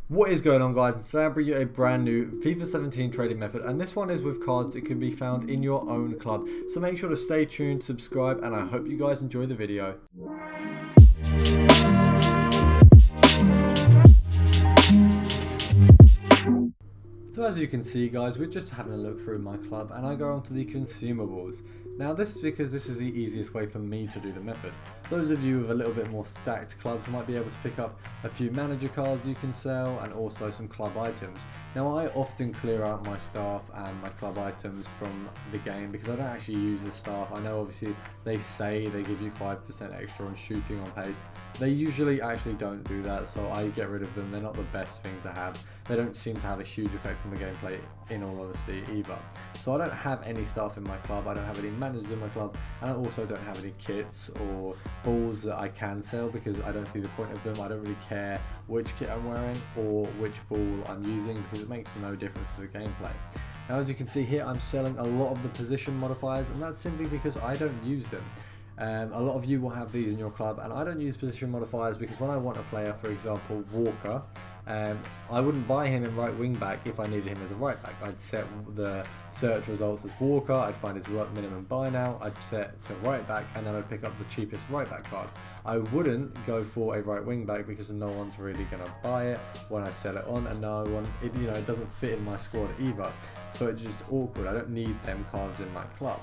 What is going on, guys? Today I bring you a brand new FIFA 17 trading method, and this one is with cards. It can be found in your own club, so make sure to stay tuned, subscribe, and I hope you guys enjoy the video. So as you can see, guys, we're just having a look through my club and I go onto the consumables. Now this is because this is the easiest way for me to do the method. Those of you with a little bit more stacked clubs might be able to pick up a few manager cards you can sell and also some club items. Now I often clear out my staff and my club items from the game because I don't actually use the staff. I know obviously they say they give you 5% extra on shooting on pace. They usually actually don't do that, so I get rid of them. They're not the best thing to have. They don't seem to have a huge effect on the gameplay in all honesty either. So I don't have any staff in my club, I don't have any managers in my club, and I also don't have any kits or balls that I can sell because I don't see the point of them. I don't really care which kit I'm wearing or which ball I'm using because it makes no difference to the gameplay. Now as you can see here, I'm selling a lot of the position modifiers, and that's simply because I don't use them. A lot of you will have these in your club, and I don't use position modifiers because when I want a player, for example Walker, I wouldn't buy him in right wing back if I needed him as a right back. I'd set the search results as Walker, I'd find his minimum buy now, I'd set to right back, and then I'd pick up the cheapest right back card. I wouldn't go for a right wing back because no one's really going to buy it when I sell it on, and no one, it doesn't fit in my squad either. So it's just awkward. I don't need them cards in my club.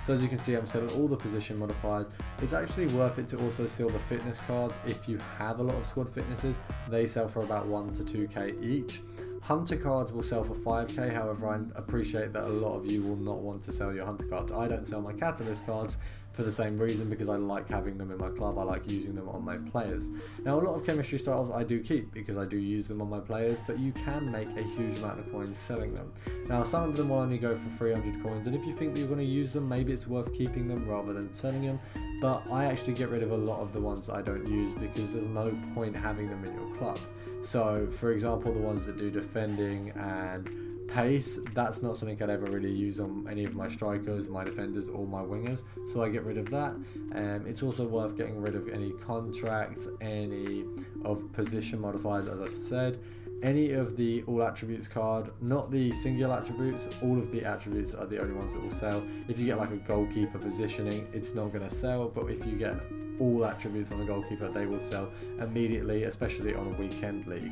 So as you can see, I'm selling all the position modifiers. It's actually worth it to also sell the fitness cards if you have a lot of squad fitnesses. They sell for about 1 to 2k each. Hunter cards will sell for 5k, however I appreciate that a lot of you will not want to sell your hunter cards. I don't sell my catalyst cards for the same reason, because I like having them in my club. I like using them on my players. Now a lot of chemistry styles I do keep because I do use them on my players, but you can make a huge amount of coins selling them. Now some of them will only go for 300 coins, and if you think that you're going to use them, maybe it's worth keeping them rather than selling them, but I actually get rid of a lot of the ones I don't use because there's no point having them in your club. So for example, the ones that do defending and pace, that's not something I'd ever really use on any of my strikers, my defenders, or my wingers, so I get rid of that. It's also worth getting rid of any contracts, any of position modifiers, as I've said, any of the all attributes card, not the single attributes. All of the attributes are the only ones that will sell. If you get like a goalkeeper positioning, it's not going to sell, but if you get all attributes on the goalkeeper, they will sell immediately, especially on a weekend league.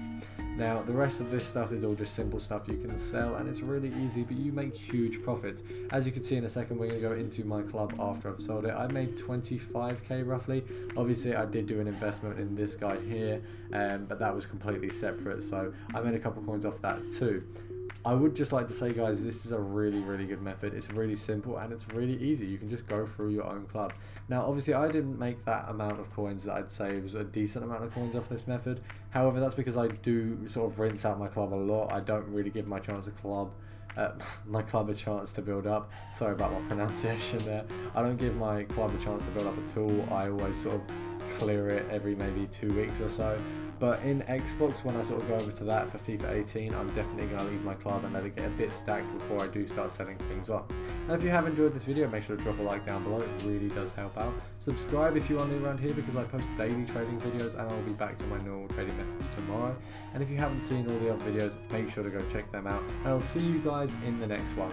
Now the rest of this stuff is all just simple stuff you can sell, and it's really easy, but you make huge profits. As you can see in a second, we're going to go into my club after I've sold it. I made 25k roughly. Obviously I did do an investment in this guy here, but that was completely separate, so I made a couple coins off that too. I would just like to say, guys, this is a really good method. It's really simple and it's really easy. You can just go through your own club. Now obviously I didn't make that amount of coins that I'd say was a decent amount of coins off this method. However, that's because I do sort of rinse out my club a lot. I don't really give my club a chance to build up. Sorry about my pronunciation there. I don't give my club a chance to build up at all. I always sort of clear it every maybe 2 weeks or so. But in Xbox, when I sort of go over to that for FIFA 18, I'm definitely going to leave my club and let it get a bit stacked before I do start selling things on. Now if you have enjoyed this video, make sure to drop a like down below. It really does help out. Subscribe if you are new around here because I post daily trading videos, and I'll be back to my normal trading methods tomorrow. And if you haven't seen all the other videos, make sure to go check them out. And I'll see you guys in the next one.